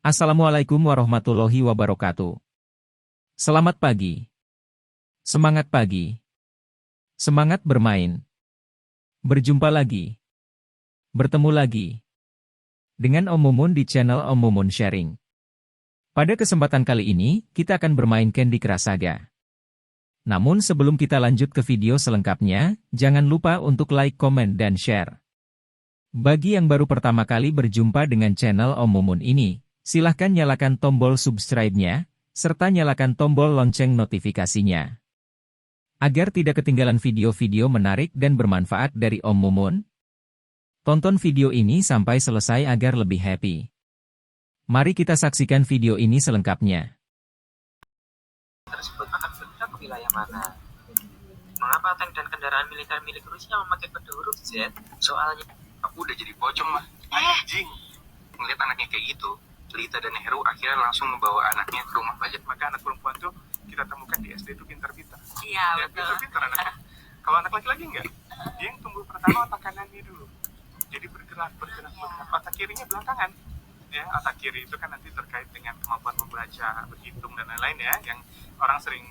Assalamualaikum warahmatullahi wabarakatuh. Selamat pagi. Semangat pagi. Semangat bermain. Berjumpa lagi. Bertemu lagi. Dengan Om Mumun di channel Om Mumun Sharing. Pada kesempatan kali ini, kita akan bermain Candy Crush Saga. Namun sebelum kita lanjut ke video selengkapnya, jangan lupa untuk like, komen, dan share. Bagi yang baru pertama kali berjumpa dengan channel Om Mumun ini, silahkan nyalakan tombol subscribe-nya, serta nyalakan tombol lonceng notifikasinya. Agar tidak ketinggalan video-video menarik dan bermanfaat dari Om Mumun, tonton video ini sampai selesai agar lebih happy. Mari kita saksikan video ini selengkapnya. Tersebut akan bergerak ke wilayah mana? Mengapa tank dan kendaraan militer milik Rusia memakai kode huruf Z? Soalnya, aku udah jadi pocong mah. Anjing. Ngeliat anaknya kayak gitu, Lita dan Heru akhirnya langsung membawa anaknya ke rumah budget. Maka anak perempuan tuh kita temukan di SD itu pintar-pintar. iya Ya, betul. pintar-pintar anaknya. Kalau anak laki-laki enggak, dia yang tumbuh pertama otak kanannya dulu. Jadi bergerak. Otak kirinya belakangan. Ya, otak kiri itu kan nanti terkait dengan kemampuan membaca, berhitung, dan lain-lain ya, yang orang sering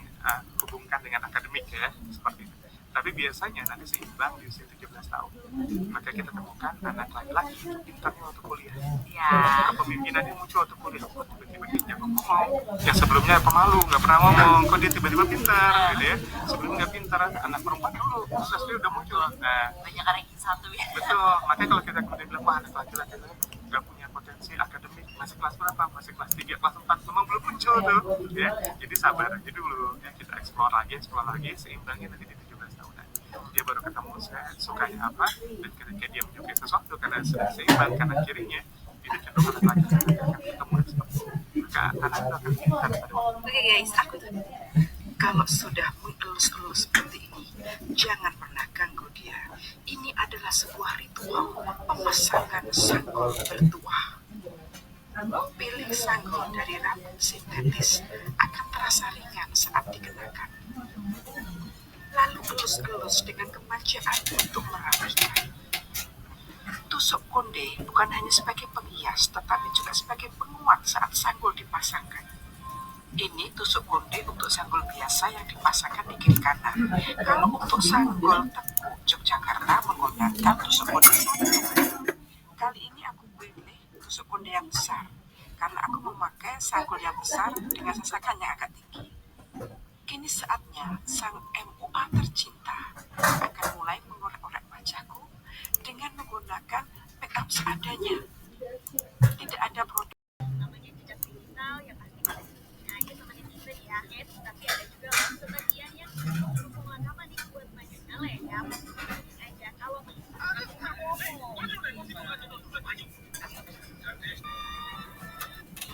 hubungkan dengan akademik ya, seperti itu. Tapi biasanya nanti seimbang di usia 17 tahun. Maka kita temukan anak laki-laki itu pintarnya waktu kuliah. Iya. Kepemimpinannya muncul waktu kuliah. Kok tiba-tiba dia jago ngomong. Yang sebelumnya pemalu, nggak pernah ngomong. Kok dia tiba-tiba pintar gitu ya. Sebelumnya nggak pintar, anak perempuan dulu. Terus SD udah muncul. Nah, Banyak ranking satu ya. betul. Makanya kalau kita kemudian bilang, wah anak laki-laki nggak punya potensi akademik. Masih kelas berapa? Masih kelas 3, kelas 4. Memang belum muncul tuh. Ya. Jadi sabar aja dulu. Ya, kita explore lagi. Seimbangnya nanti di 17 tahunan. Dia baru ketemu saya sukanya apa, dan ketika dia menyukai sesuatu karena sudah seimbang kanan kirinya, itu cenderung anak laki-laki akan ketemu seperti itu. Maka anak itu akan pintar pada waktu. Oke guys, aku tuh Kalau sudah mengelus-elus seperti ini, jangan pernah ganggu dia. Ini adalah sebuah ritual pemasangan sanggul bertuah. Pilih sanggul dari rambut sintetis akan terasa ringan saat dikenakan. Lalu elus-elus dengan kemanjaan untuk merapikan. Tusuk konde bukan hanya sebagai penghias, tetapi juga sebagai penguat saat sanggul dipasangkan. Ini tusuk konde untuk sanggul biasa yang dipasangkan di kiri kanan. Kalau untuk sanggul Tengku Yogyakarta menggunakan tusuk konde satu. Kali ini aku pilih tusuk konde yang besar, karena aku memakai sanggul yang besar dengan sasakan yang agak tinggi. Kini saatnya sang MUA tercinta akan mulai mengorek-orek wajahku dengan menggunakan make up seadanya. Tidak ada produk. Namanya jejak digital yang pasti pada nah itu teman kita di akhir, tapi ada juga sebagian yang berhubungan apa nih buat banyak ya aja kalau aku nggak ngomong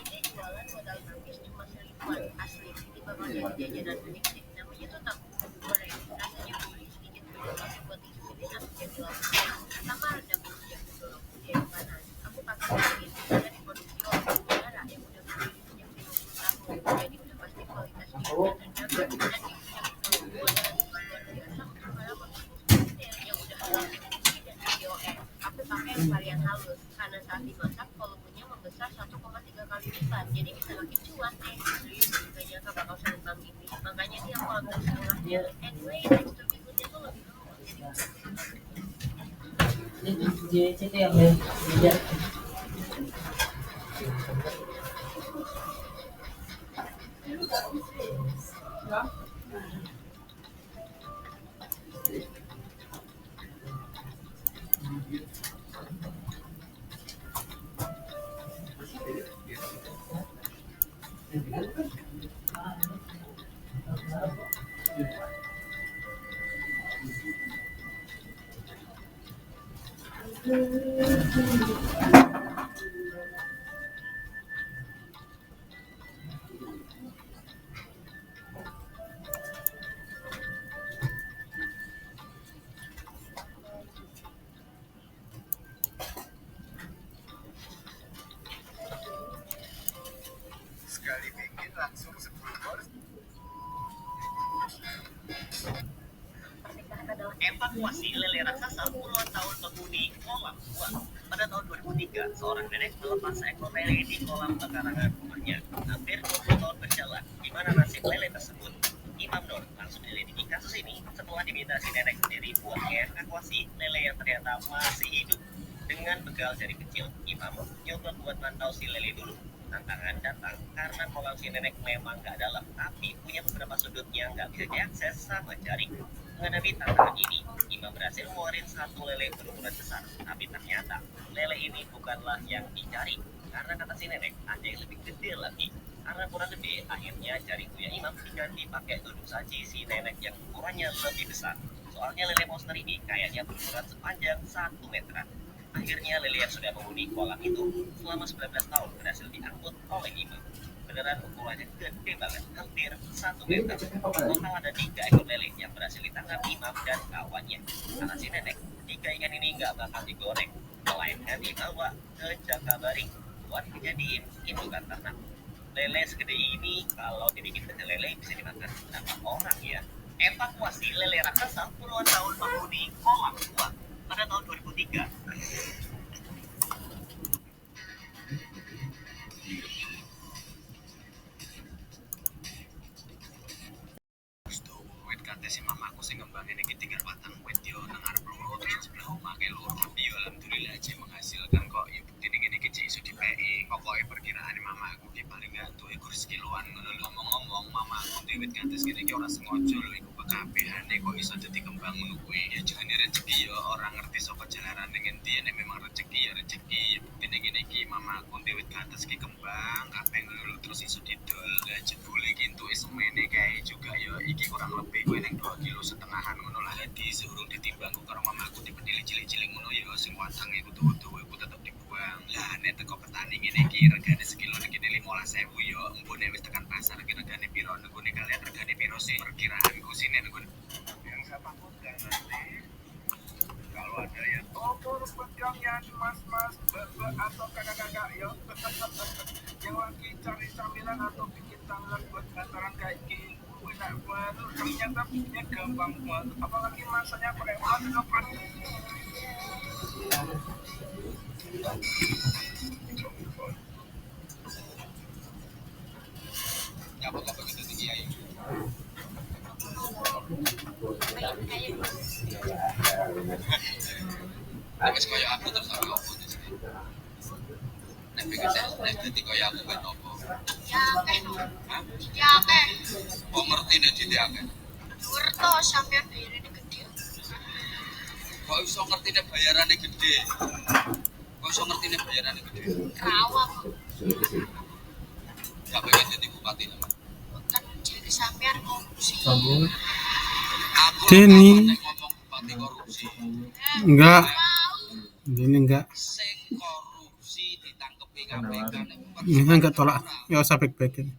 ini jualan modal habis cuma seribuan asli di bakal jadi jajanan unik deh namanya tuh tahu goreng rasanya gurih sedikit tapi buat isi ini aku jadi lapar sama rendang ya gitu loh dia panas aku pakai lagi dari produksi orang negara yang udah berdiri sejak 50 tahun jadi udah pasti kualitas dia dan terjaga dan itu yang buat luar biasa karena bagus yang udah halal dan IOM aku pakai varian halus karena saat dimasak volumenya membesar 1,3 kali lipat jadi bisa makin cuan deh serius gak nyangka bakal seimbang ini makanya dia konten setengahnya anyway tekstur bihunnya tuh lebih lembut jadi itu yang beda. Sekali bikin langsung 10 porsi. evakuasi lele raksasa puluhan tahun penghuni kolam buah. Pada tahun 2003, 2003, seorang nenek melepas seekor lele di kolam pekarangan rumahnya. Hampir 20 tahun berjalan, gimana nasib lele tersebut? Imam Nur langsung menyelidiki kasus ini setelah diminta si nenek sendiri buat evakuasi lele yang ternyata masih hidup. Dengan begal jari kecil, Imam nyoba buat mantau si lele dulu. Tantangan datang karena kolam si nenek memang nggak dalam, tapi punya beberapa sudut yang nggak bisa diakses sama jaring. Menghadapi tantangan ini, Imam berhasil ngeluarin satu lele berukuran besar, tapi ternyata lele ini bukanlah yang dicari. Karena kata si nenek, ada yang lebih gede lagi. Karena kurang gede, akhirnya jaring punya Imam diganti pakai tudung saji si nenek yang ukurannya lebih besar. Soalnya lele monster ini kayaknya berukuran sepanjang 1 meter. Akhirnya lele yang sudah menghuni kolam itu selama 19 tahun berhasil diangkut oleh Imam. Beneran ukurannya gede banget, hampir 1 meter. Total ada 3 ekor lele yang berhasil ditangkap Imam dan kawannya. Kata si nenek, 3 ikan ini nggak bakal digoreng, melainkan dibawa ke Jakabaring buat dijadiin indukan ternak. Lele segede ini kalau dibikin pecel lele bisa dimakan berapa orang ya? Evakuasi lele raksasa puluhan tahun penghuni kolam tua pada tahun 2003. Wit kate si mamaku sing ngembangin iki tinggal batang wit yo nang arep loro terus sebelah omah ke loro tapi yo alhamdulillah aja menghasilkan kok yo buktine ngene iki iso dipeki. Pokoke perkiraan mamaku ki paling gak tuh ekor sekiloan ngono lho. Ngomong-ngomong mamaku dhewe wit kate ngene iki ora sengaja lho iku kabehane kok iso dadi kembang ngono kuwi. Ya jenenge rezeki yo ora ngerti saka jalarane ngendi nek memang rezeki ya rezeki. Ya buktine ngene iki mamaku dhewe wit kate ki kembang kabeh ngono lho terus iso didol. Lah jebule ki entuke semene kae juga yo iki kurang lebih kowe ning 2,5 kg ngono lah. Dadi seurung ditimbang karo mamaku dipedhili cilik-cilik ngono ya sing wadange kutu-kutu iku tetep dibuang. Lah nek teko petani ngene iki regane sekilo nek 15.000 ya empun nek wis tekan pasar ki regane piro nek ngene kalian regane piro sih perkiraanku sih nek ngene. Yang saya takutkan nanti kalau ada yang pegang yang mas-mas atau kakak-kakak ya yang lagi cari camilan atau bikin camilan buat hantaran kayak gini enak banget ternyata bikinnya gampang banget apalagi masanya pakai masak apa begitu tinggi ayo wis koyo aku terus aku opo terus nek pengen nek dadi koyo aku ben opo ya akeh kok ngerti nek dadi akeh ngerti sampean bayarane gede kok iso ngerti nek bayarane gede kok iso ngerti nek bayarane gede rawak ya pengen dadi bupati lho kan jadi sampean korupsi aku Denny ngomong bupati korupsi enggak ini enggak sing korupsi ditangkepi KPK ini enggak tolak ya usah baik-baikin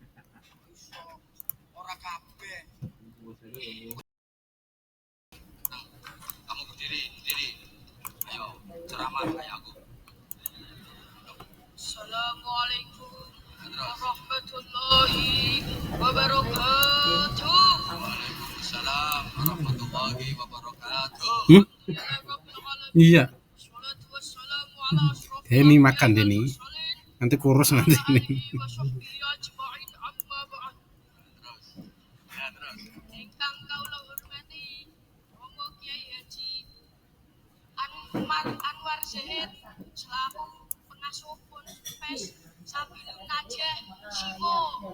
ora kabeh kamu berdiri ayo ceramah kayak aku Assalamualaikum warahmatullahi wabarakatuh Waalaikumsalam warahmatullahi wabarakatuh iya Denny makan Denny nanti kurus nanti ini ingkang kula hormati Romo Kiai Haji Anwar Zahid selaku pengasuh PES Sabilun Najah Siwo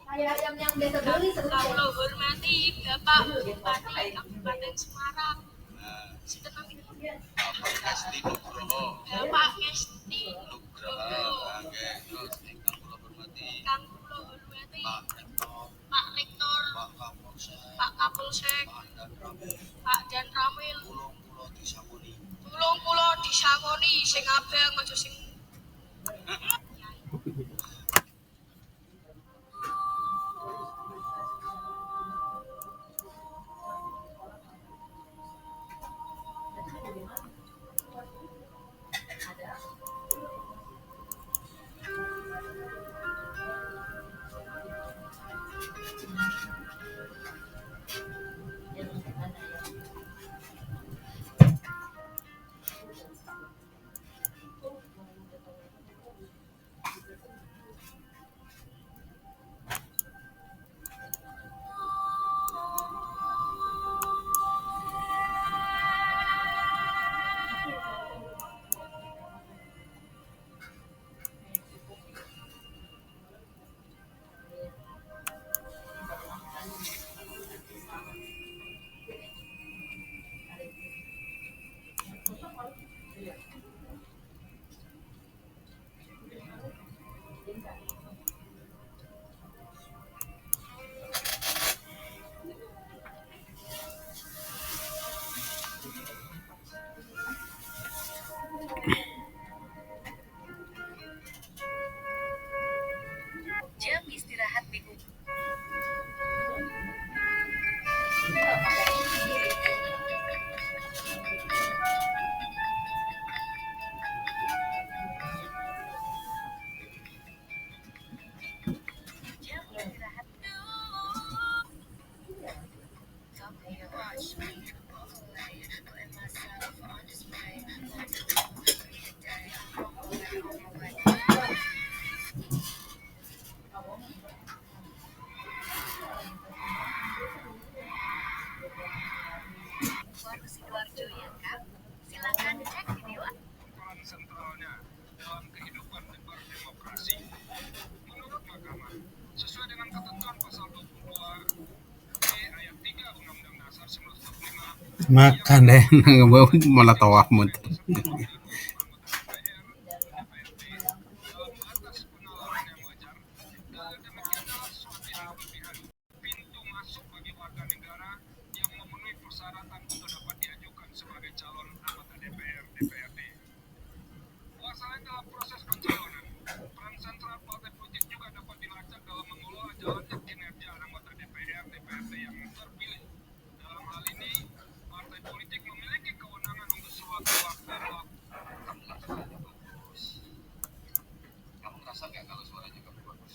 ayam yang biasa beli kula hormati Bapak Bupati Kabupaten Semarang setenang ini Bapak Kesti Nugroho Bapak Kesti Nugroho terus ingkang kula hormati Pak Rektor Pak Kapolsek Pak Dan Ramil tulung kula disangoni sing abang aja sing Setuju ya Kak? Silakan cek video. Peran sentralnya dalam kehidupan negara demokrasi. Menurut Mahkamah, sesuai dengan ketentuan pasal 22 ayat 3 Undang-Undang Dasar 1945, makan deh malah tawah muter. dalam batas pengalaman yang wajar, demikian adalah sesuatu yang berlebihan. Pintu masuk bagi warga negara yang memenuhi persyaratan untuk dapat diajukan sebagai calon anggota DPR DPRD. Selain dalam proses pencalonan, peran sentral partai politik juga dapat dilacak dalam mengelola jalannya kinerja anggota DPR DPRD yang terpilih. Dalam hal ini, partai politik memiliki kewenangan untuk sewaktu waktu bagus. Kamu ngerasa nggak kalau suaranya kamu bagus?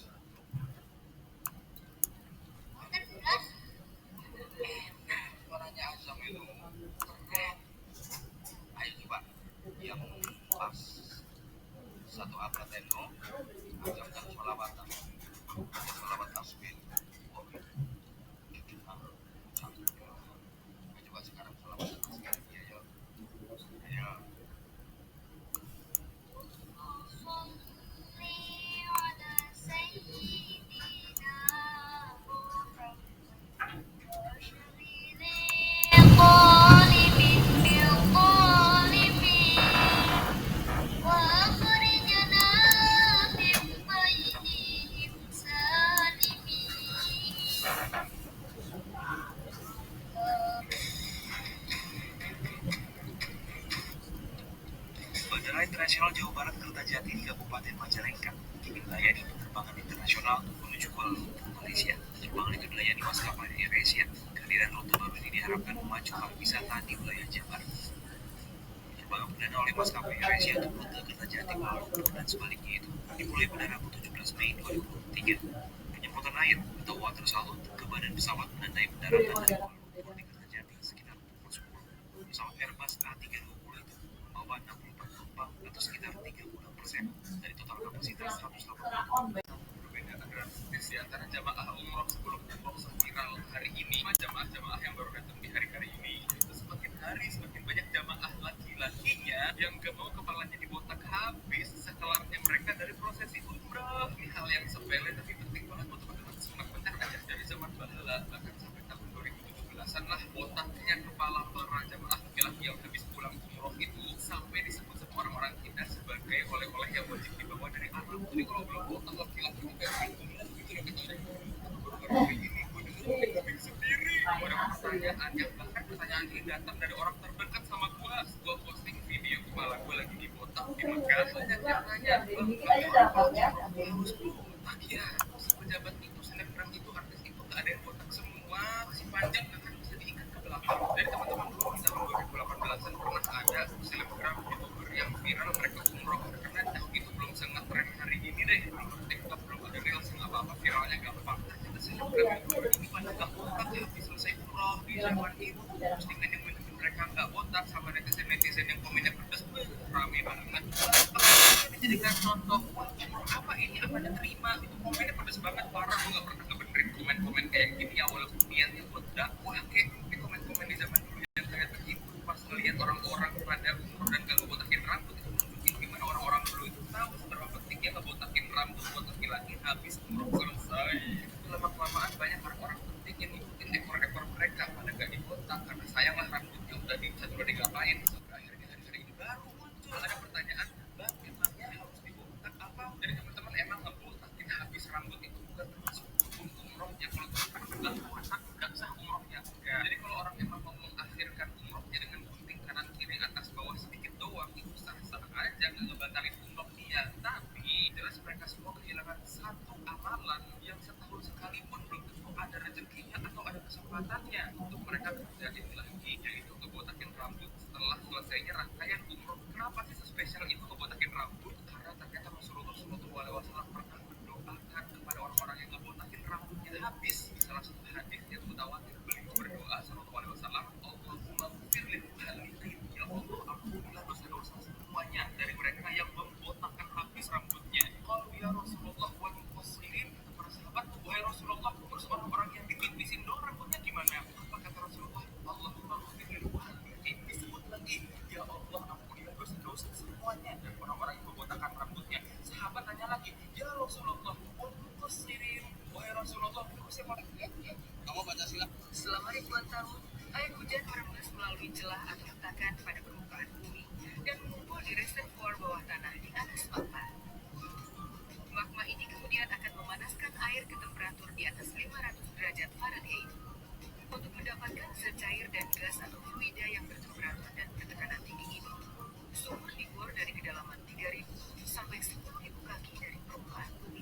Suaranya Azam itu keren. Ayo coba yang pas satu abad itu Azam dan sholawatan sholawat tasbih. Oh, coba sekarang sholawat tasbih. Ayo, ayo. Bandara Internasional Jawa Barat Kertajati di Kabupaten Majalengka kini melayani penerbangan internasional menuju Kuala Lumpur, Malaysia. Penerbangan itu dilayani maskapai AirAsia. Kehadiran rute baru ini diharapkan memacu pariwisata di wilayah Jabar. Penerbangan perdana oleh maskapai AirAsia untuk rute Kertajati Kuala Lumpur dan sebaliknya itu dimulai pada Rabu 17 Mei 2023. Penyemprotan air atau water salute ke badan pesawat menandai pendaratan dari Kuala Lumpur di Kertajati sekitar pukul 10. Pesawat Airbus A320 itu membawa 64 penumpang atau sekitar 36% dari total kapasitas 180. Perbedaan drastis di antara jamaah umroh sebelum dan usai viral hari ini sama jamaah-jamaah yang baru datang di hari ini. Itu semakin hari semakin banyak jamaah laki-lakinya yang gak mau kepalanya dibotak habis sekelarnya mereka dari prosesi umroh. Ini hal yang sepele tapi penting banget untuk teman-teman semangat benar aja dari zaman bahala bahkan sampai tahun 2017-an lah botaknya kepala para jamaah laki-laki yang habis pulang umroh itu sampai disebut sama orang-orang kita sebagai oleh-oleh yang wajib dibawa dari Arab. Jadi kalau belum botak laki-laki juga umroh gitu loh kita baru hari ini gue dengar tapi sendiri ada pertanyaan yang bahkan pertanyaan ini datang dari orang terdekat sama gue posting video kepala gue lagi dibotak di Mekah. Banyak yang nanya harus botak ya si pejabat itu selebgram itu artis itu gak ada yang botak semua masih panjang kan bisa diikat ke belakang. Dari teman-teman dulu di tahun 2018an pernah ada selebgram youtuber yang viral mereka umroh karena jauh itu belum sangat tren hari ini deh di TikTok belum ada reels apa-apa viralnya gampang. Ternyata selebgram youtuber ini pada gak botak ya habis selesai umroh di zaman itu postingan yang menunjukkan mereka gak botak sama netizen yang komennya pedas rame banget. Ini jadikan contoh apa ini apa diterima itu komennya pedas banget parah. Gue gak pernah ngebenerin komen-komen kayak gini ya walaupun niatnya buat dakwah kayak di komen-komen di zaman dulu yang kayak begitu pas ngeliat orang-orang pada umur dan gak ngebotakin rambut itu nunjukin gimana orang-orang dulu itu tahu seberapa pentingnya ngebotakin rambut buat laki-laki habis umur selesai. Lama-kelamaan banyak orang-orang penting yang ngikutin ekor-ekor mereka pada gak dibotak karena sayanglah rambutnya udah digapain sampai akhirnya hari-hari ini baru muncul ada pertanyaan bang emangnya harus dibotak apa dari teman-teman emang ngebotakin habis rambut itu bukan termasuk hukum umrohnya kalau nggak puasa nggak sah umrohnya ya. Jadi kalau orang emang mau mengakhirkan umrohnya dengan gunting kanan kiri atas bawah sedikit doang itu sah-sah aja nggak ngebatalin umroh dia, tapi jelas mereka semua kehilangan satu amalan yang setahun sekali pun belum tentu ada rezekinya atau ada kesempatannya untuk mereka kerjain lagi, yaitu ngebotakin rambut setelah selesainya rangkaian umroh. Kenapa sih spesial itu ngebotakin rambut? Karena ternyata Rasulullah SAW pernah mendoakan kepada orang-orang yang ngebotakin rambutnya habis. Salah satu hadis yang mutawatir beliau berdoa SAW, Allahumma ghfir lil muhalliqin, ya Allah ampunilah dosa-dosa semuanya dari mereka yang membotakkan habis rambutnya. Kalau ya Rasulullah wal muqassirin, kata para sahabat, wahai Rasulullah, terus orang-orang yang ditipisin doang rambutnya gimana? Apa kata Rasulullah? Allahumma ghfir lil muhalliqin, disebut melah atau hentakan pada permukaan bumi dan mengumpul di reservoir bawah tanah di atas magma. Magma ini kemudian akan memanaskan air ke temperatur di atas 500 derajat Fahrenheit. Untuk mendapatkan zat cair dan gas atau fluida yang bertemperatur dan bertekanan tinggi ini, sumur dibor dari kedalaman 3.000 sampai 10.000 kaki dari permukaan bumi.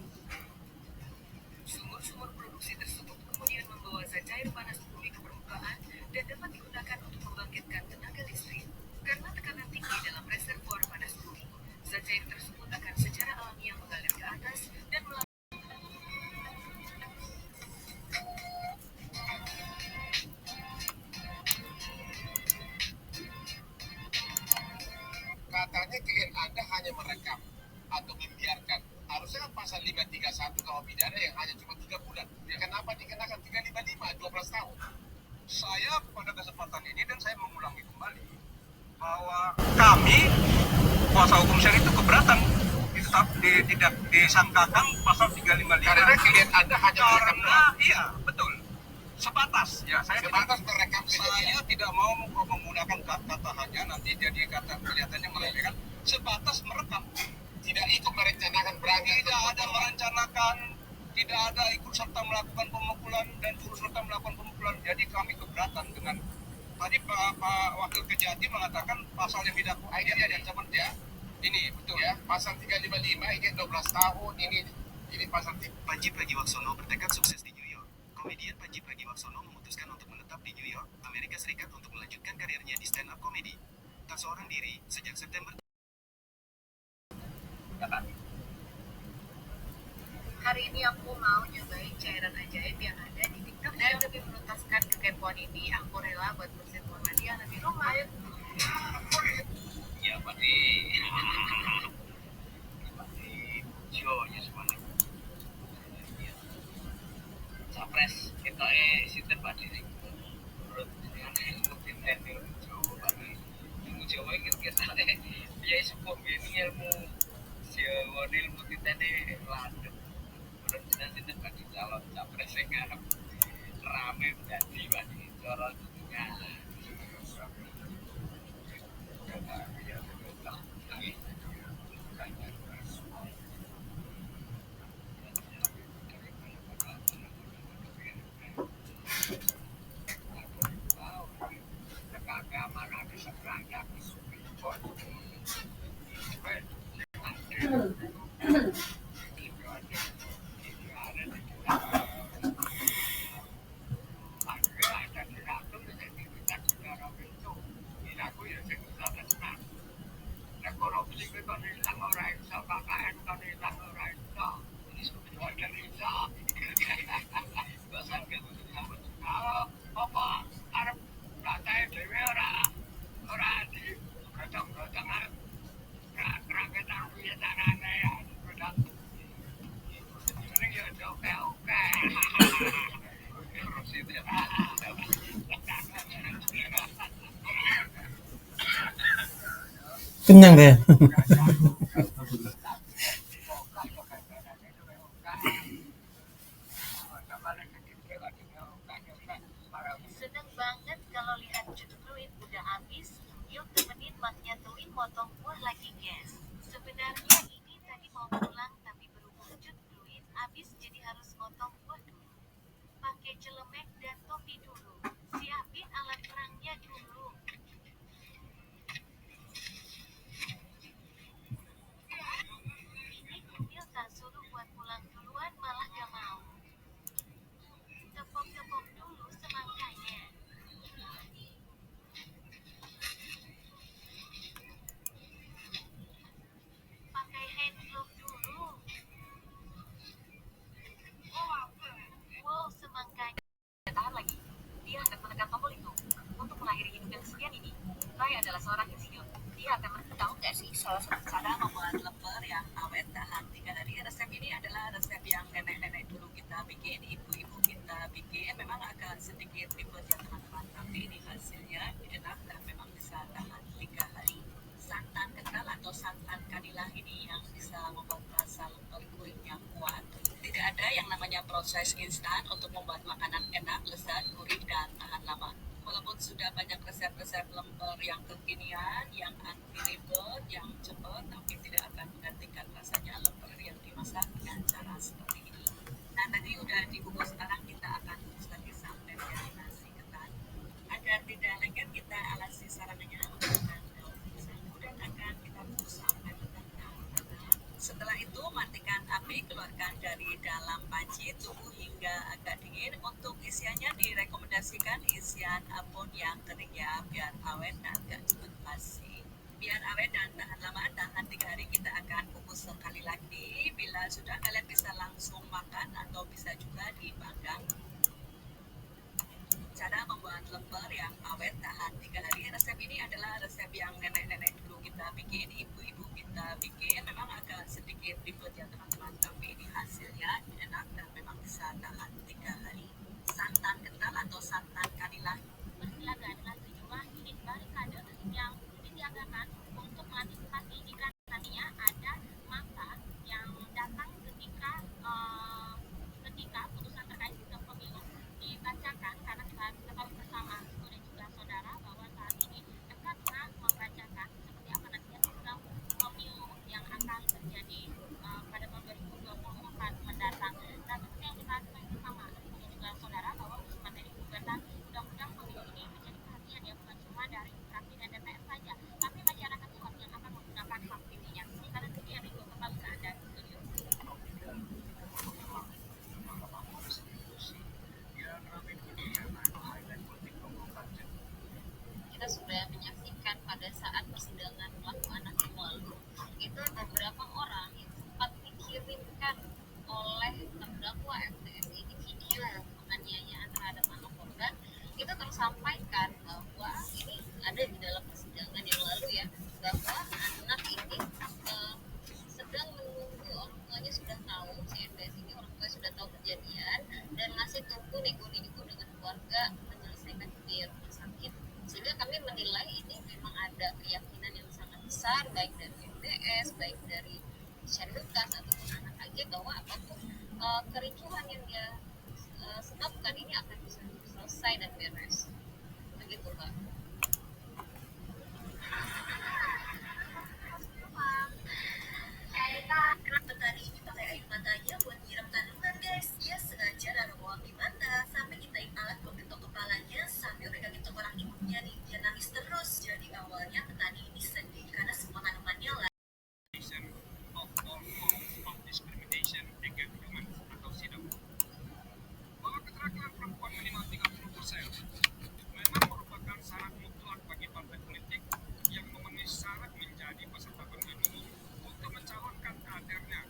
Sumur-sumur produksi tersebut kemudian membawa zat cair panas bumi ke permukaan dan dapat digunakan untuk membangkitkan tenaga listrik. Karena tekanan tinggi dalam reservoir panas bumi, zat cair tersebut akan secara alamiah mengalir ke atas dan katanya klien Anda hanya merekam atau membiarkan. Harusnya kan pasal 531 KUH pidana yang hanya cuma 3 bulan. Ya kenapa dikenakan 355, 12 tahun? Saya pada kesempatan ini dan saya mengulangi kembali bahwa kami kuasa hukum saya itu keberatan tetap tidak disangkakan pasal 355 Karena klien Anda hanya merekam doang. iya betul sebatas ya saya Sebatas merekam saya tidak mau menggunakan kata hanya nanti jadi kata kelihatannya meremehkan sebatas merekam tidak ikut merencanakan berangkat. tidak ada merencanakan tidak ada ikut serta melakukan pemukulan dan turut serta melakukan pemukulan jadi kami keberatan dengan tadi Pak Wakil Kejati mengatakan pasal yang didakwa dia dan ancaman Ya, ini betul ya, pasal 355 ini 12 tahun ini pasal Panji Pragiwaksono bertekad sukses di New York. Komedian Panji Pragiwaksono memutuskan untuk menetap di New York, Amerika Serikat untuk melanjutkan karirnya di stand up comedy. Tak seorang diri, sejak September. hari ini aku mau nyobain cairan ajaib yang ada di TikTok dan lebih menuntaskan kekepoan ini, aku rela buat bersihin Muhammadiyah di rumah. Ya pasti show nya semuanya capres kita sinten padi sing menurut dengan ilmu tinten ilmu Jawa ini kita ya sepuh gini ilmu Jawa ilmu tinten landep menurut kita sinten padi calon capres yang ngarep rame menjadi padi cara dunia Kenyang deh. Seneng banget kalau lihat cut fluid udah habis. Yuk temenin maknya tuin motong buah lagi guys. Sebenarnya ini tadi mau pulang tapi berhubung cut fluid habis jadi harus motong buah dulu. Pakai celemek dan topi dulu. Siapin alat perangnya dulu. Ini kumpil tak suruh buat pulang duluan malah gak mau. Tepok-tepok dulu semangkanya. Pakai hand glove dulu. Wow, semangkanya. Tahan lagi. Dia akan menekan tombol itu. Untuk mengakhiri hidup yang kesekian ini, Ray adalah seorang insinyur. Dia akan tahu nggak sih salah satu cara membuat lemper yang awet tahan 3 hari. Resep ini adalah resep yang nenek-nenek dulu kita bikin, ibu-ibu kita bikin. Memang agak sedikit ribet ya teman-teman, tapi ini hasilnya enak dan memang bisa tahan 3 hari. Santan kental atau santan kadilah ini yang bisa membuat rasa lemper gurihnya kuat. Tidak ada yang namanya proses instan untuk membuat makanan enak, lezat, gurih, dan tahan lama. walaupun sudah banyak resep-resep lemper yang kekinian, yang anti ribet, yang cepat, tapi tidak akan menggantikan rasanya lemper yang dimasak dengan cara seperti ini. Nah, tadi udah dikukus, sekarang kita akan kukus lagi sampai menjadi nasi ketan. Agar tidak lengket, kita alasi sarangannya menggunakan daun pisang dan akan kita kukus sampai matang. Setelah itu, matikan api, keluarkan dari dalam panci, tunggu hingga agak dingin. Untuk isiannya direkomendasikan isian abon yang kering ya, biar awet dan gak cepat basi. Biar awet dan tahan lama, tahan 3 hari, kita akan kukus sekali lagi. Bila sudah, kalian bisa langsung makan atau bisa juga dipanggang. Cara membuat lemper yang awet tahan 3 hari. Resep ini adalah resep yang nenek-nenek dulu kita bikin, ibu-ibu kita bikin. Memang agak sedikit ribet ya teman-teman, tapi ini hasilnya enak dan memang bisa tahan 3 hari. Santan kental atau santan kanilah bersiaga dengan sejumlah unit barikade yang disiagakan untuk mengantisipasi jika nantinya ada massa yang datang ketika putusan terkait sistem pemilu dibacakan, karena kita ketahui bersama dan juga saudara bahwa saat ini MK tengah membacakan seperti apa nantinya sistem pemilu yang akan terjadi pada tahun 2024 mendatang. Dan seperti yang kita ketahui bersama dan juga saudara bahwa uji materi gugatan undang-undang pemilu ini menjadi perhatian ya, bukan cuma dari fraksi dan DPR saja, tapi masyarakat luas yang akan menggunakan hak pilihnya. Sekarang ini yang Rico kembali ke Anda di studio. Kita sudah menyaksikan pada saat persidangan pelaku anak yang lalu, itu beberapa orang yang sempat dikirimkan oleh terdakwa FTS ini video penganiayaan terhadap anak korban, itu tersampaikan bahwa ini ada di dalam persidangan yang lalu ya, bahwa anak ini sedang menunggu orang tuanya sudah tahu, si FTS ini orang tuanya sudah tahu kejadian dan masih tunggu nego-nego dengan keluarga menyelesaikan biaya rumah sakit. Sehingga kami menilai ini memang ada keyakinan yang sangat besar baik dari FTS, baik dari Syaritas ataupun anak AG bahwa apapun kericuhan yang dia sebabkan ini akan bisa selesai dan beres. Begitu Pak. Kenapa petani ini pakai air matanya buat nyiram tanaman guys? Ya sengaja naruh uang di mata sampai ngitain alat pembentuk kepalanya sambil megangin tengkorak ibunya nih, dia nangis terus. Jadi awalnya petani ini sedih karena semua tanamannya lah. Of all forms of discrimination against women atau SIDAW. Bahwa keterwakilan perempuan minimal 30% memang merupakan syarat mutlak bagi partai politik yang memenuhi syarat menjadi peserta pemilihan umum untuk mencalonkan kadernya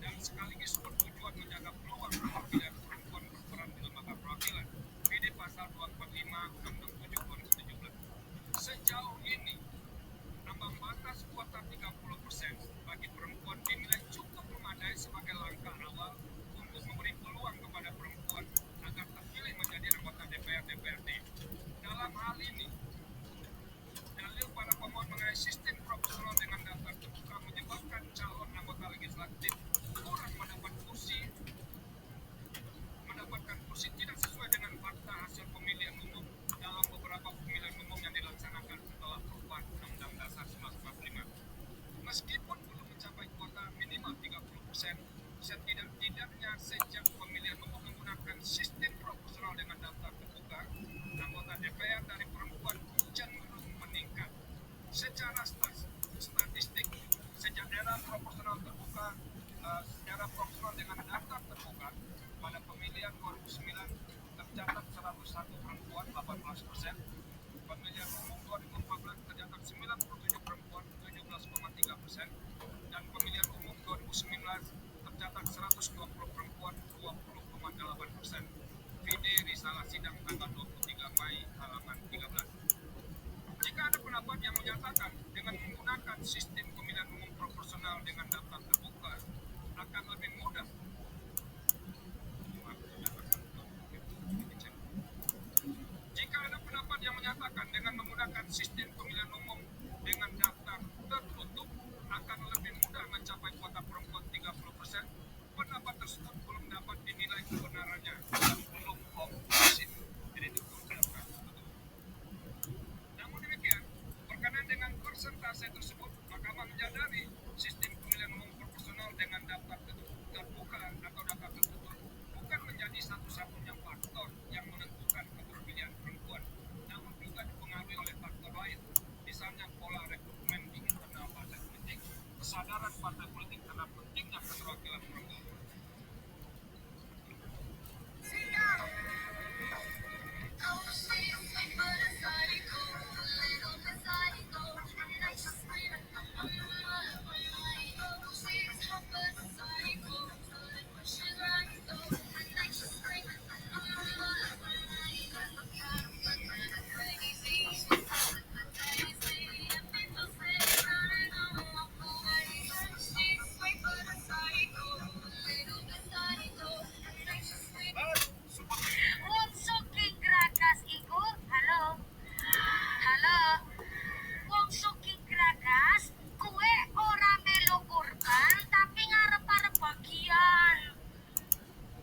dan sekaligus bertujuan menjaga peluang perwakilan perempuan berperan di lembaga perwakilan PD pasal 245 Undang-Undang 7 2017. Sejauh ini ambang batas kuota 30% bagi perempuan dinilai cukup memadai sebagai langkah awal untuk memberi peluang kepada perempuan agar terpilih menjadi anggota DPR-DPRD. Dalam hal ini, dalil para pemohon mengenai sistem proporsional dengan daftar terbuka menyebabkan calon anggota legislatif kurang mendapatkan kursi tidak sesuai dengan fakta hasil pemilihan umum dalam beberapa pemilihan umum yang dilaksanakan setelah perubahan Undang-Undang Dasar 1945. Meskipun belum mencapai kuota minimal 30%, setidak-tidaknya sejak pemilihan umum menggunakan sistem proporsional dengan daftar terbuka, anggota DPR dari perempuan cenderung meningkat. Secara statistik, sejak era proporsional terbuka, secara proporsional dengan daftar terbuka, pada pemilihan 2009 tercatat 101 perempuan 18%, pemilihan umum 2014 tercatat 97 perempuan 17,3%, dan pemilihan umum 2019 tercatat 120 perempuan 20,8%. Vide Risalah Sidang tanggal 23 Mei halaman 13. Jika ada pendapat yang menyatakan dengan menggunakan sistem pemilihan umum proporsional dengan daftar terbuka akan lebih mudah sistem pemilihan umum dengan daftar tertutup akan lebih mudah mencapai kuota perempuan 30%, pendapat tersebut belum dapat dinilai kebenarannya dan belum komprehensif. Jadi itu selesai tersebut, Mahkamah menyadari sistem pemilihan umum proporsional dengan daftar terbuka atau daftar tertutup bukan menjadi satu-satunya faktor yang menentukan keterpilihan perempuan, namun juga dipengaruhi oleh faktor lain, misalnya pola rekrutmen di internal partai politik, kesadaran partai politik terhadap pentingnya keterwakilan perempuan. Wong saking Gragas iku, halo. Halo. Wong saking Gragas, kuwe ora melu kurban tapi ngarep-arep bagian.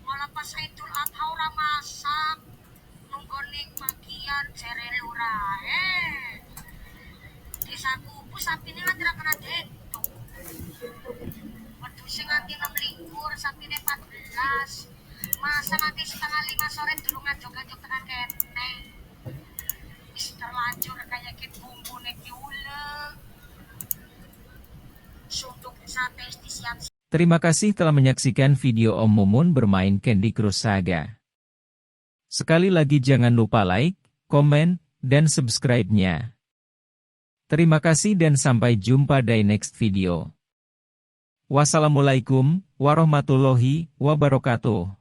Malah pas Idul Adha ora masak. Nunggu ning bagian jere lurahe. Desaku bu sapine ngantra kena detu. Wedhus sing nganti 26 sapine 14. Masa nanti setengah 5 sore dulu ngajok-ngajok tekan kene. Wis terlanjur kayak gitu bumbune ki ulek. Sunduk sate disiap. Terima kasih telah menyaksikan video Om Mumun bermain Candy Crush Saga. Sekali lagi jangan lupa like, komen, dan subscribe-nya. Terima kasih dan sampai jumpa di next video. Wassalamualaikum warahmatullahi wabarakatuh.